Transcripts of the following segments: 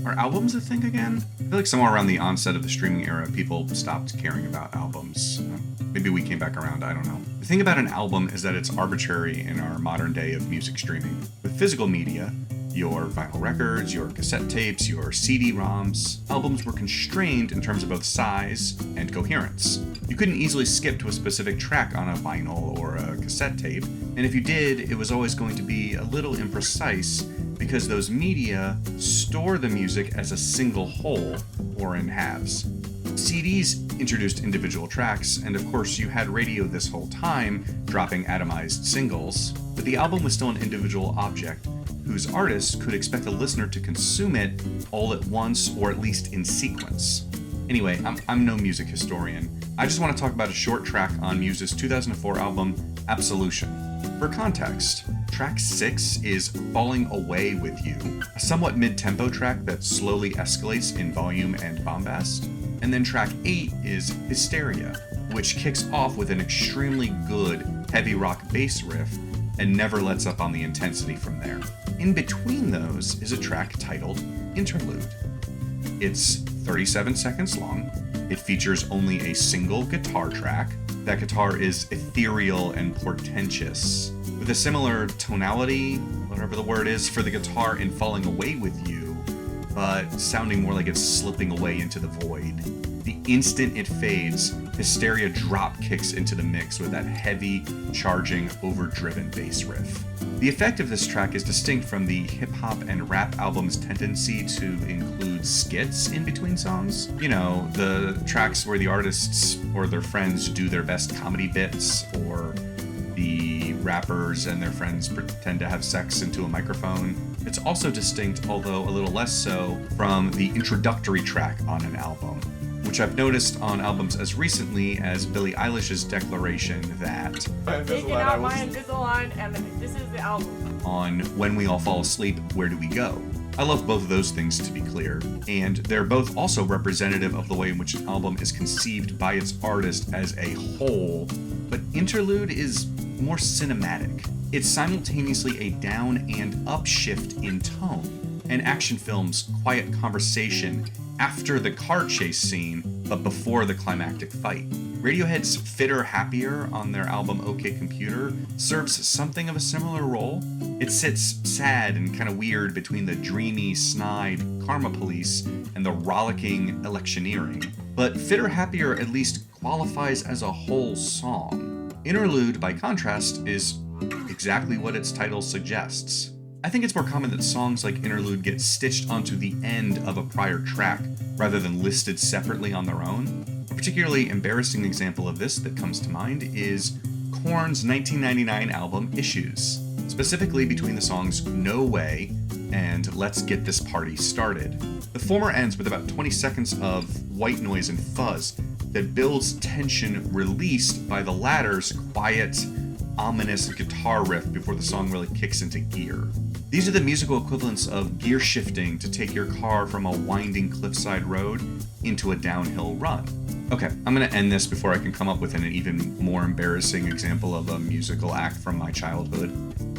Are albums a thing again? I feel like somewhere around the onset of the streaming era, people stopped caring about albums. Maybe we came back around, I don't know. The thing about an album is that it's arbitrary in our modern day of music streaming. With physical media, your vinyl records, your cassette tapes, your CD-ROMs, albums were constrained in terms of both size and coherence. You couldn't easily skip to a specific track on a vinyl or a cassette tape, and if you did, it was always going to be a little imprecise because those media store the music as a single whole or in halves. CDs introduced individual tracks, and of course you had radio this whole time dropping atomized singles, but the album was still an individual object whose artist could expect a listener to consume it all at once or at least in sequence. Anyway, I'm no music historian. I just want to talk about a short track on Muse's 2004 album, Absolution. For context, track 6 is Falling Away With You, a somewhat mid-tempo track that slowly escalates in volume and bombast. And then track 8 is Hysteria, which kicks off with an extremely good heavy rock bass riff and never lets up on the intensity from there. In between those is a track titled Interlude. It's 37 seconds long. It features only a single guitar track. That guitar is ethereal and portentous, with a similar tonality, whatever the word is, for the guitar in Falling Away With You, but sounding more like it's slipping away into the void. The instant it fades, Hysteria drop kicks into the mix with that heavy, charging, overdriven bass riff. The effect of this track is distinct from the hip-hop and rap album's tendency to include skits in between songs. You know, the tracks where the artists or their friends do their best comedy bits, or the rappers and their friends pretend to have sex into a microphone. It's also distinct, although a little less so, from the introductory track on an album, which I've noticed on albums as recently as Billie Eilish's declaration that taking out my Invisalign and this is the album. On When We All Fall Asleep, Where Do We Go? I love both of those things, to be clear, and they're both also representative of the way in which an album is conceived by its artist as a whole, but Interlude is more cinematic. It's simultaneously a down and up shift in tone, an action film's quiet conversation after the car chase scene, but before the climactic fight. Radiohead's Fitter Happier on their album OK Computer serves something of a similar role. It sits sad and kind of weird between the dreamy, snide Karma Police and the rollicking electioneering. But Fitter Happier at least qualifies as a whole song. Interlude, by contrast, is exactly what its title suggests. I think it's more common that songs like Interlude get stitched onto the end of a prior track rather than listed separately on their own. A particularly embarrassing example of this that comes to mind is Korn's 1999 album Issues, specifically between the songs No Way and Let's Get This Party Started. The former ends with about 20 seconds of white noise and fuzz that builds tension released by the latter's quiet, ominous guitar riff before the song really kicks into gear. These are the musical equivalents of gear shifting to take your car from a winding cliffside road into a downhill run. Okay, I'm gonna end this before I can come up with an even more embarrassing example of a musical act from my childhood.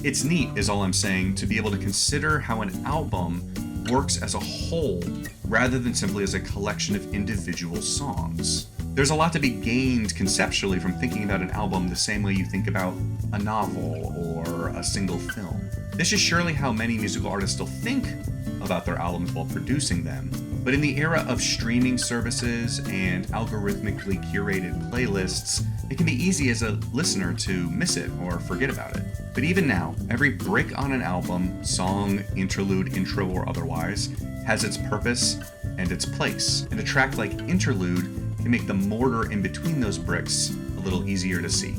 It's neat, is all I'm saying, to be able to consider how an album works as a whole rather than simply as a collection of individual songs. There's a lot to be gained conceptually from thinking about an album the same way you think about a novel or a single film. This is surely how many musical artists still think about their albums while producing them. But in the era of streaming services and algorithmically curated playlists, it can be easy as a listener to miss it or forget about it. But even now, every break on an album, song, interlude, intro, or otherwise, has its purpose and its place. And a track like Interlude can make the mortar in between those bricks a little easier to see.